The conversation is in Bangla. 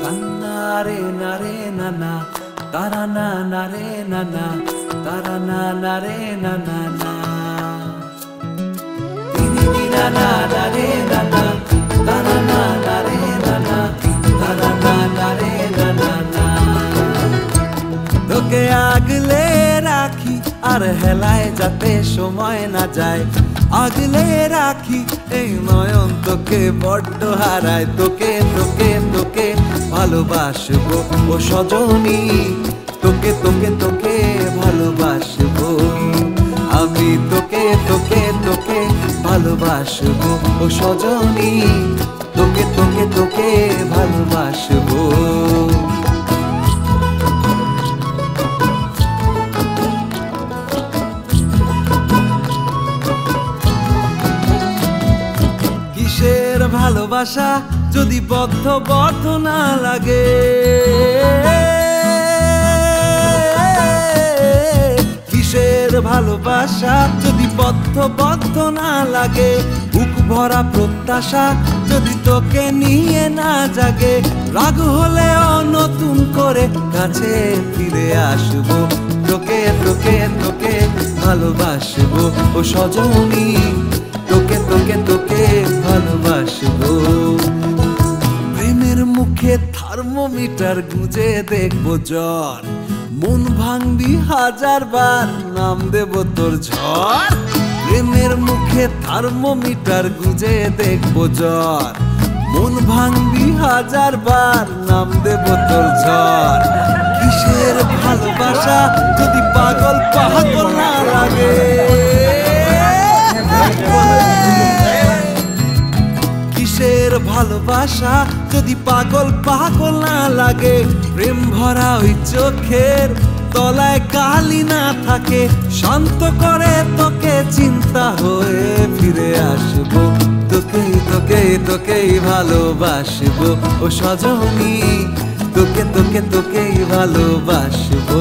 Tanare nare nana, tarana nare nana, tarana nare nana na. Tini nina nare nana, tarana nare nana, tarana nare nana na. তোকে আগলে রাখি আর হেলায় যাতে সময় না যায়, আগলে রাখি এই নয়ন তোকে বড্ড হারায়। তোকে তোকে তোকে ভালোবাসবো ও সজনী, তোকে তোকে তোকে ভালোবাসবো আমি, তোকে তোকে তোকে ভালোবাসবো ও সজনী, তোকে তোকে তোকে ভালোবাসবো। কিসের ভালোবাসা যদি বদ্ধ বদ্ধ না লাগে, কিসের ভালোবাসা যদি বদ্ধ বদ্ধ না লাগে, বুক ভরা প্রত্যাশা যদি তোকে নিয়ে না জাগে, রাগ হলেও নতুন করে কাছে ফিরে আসবো, তোকে তোকে তোকে ভালোবাসবো ও সজনী, তোকে তোকে তোকে ভালোবাসবো। প্রেমের মুখে থার্মোমিটার গুঁজে দেখবো জ্বর, মন ভাঙবি হাজার বার নাম দেব তোর ঝড়। প্রেমের মুখে থার্মোমিটার গুঁজে দেখবো জ্বর, মন ভাঙবি হাজার বার নাম দেব তোর ঝড়। কিসের ভালোবাসা যদি পাগল পাগল না লাগে, কিসের ভালোবাসা যদি পাগল পাগল না লাগে, প্রেম ভরা ওই চোখের তলায় কালি না থাকে, শান্ত করে তোকে চিন্তা হয়ে ফিরে আসবো, তোকে তোকে তোকেই ভালোবাসবো ও সজনী, তোকে তোকে তোকেই ভালোবাসবো।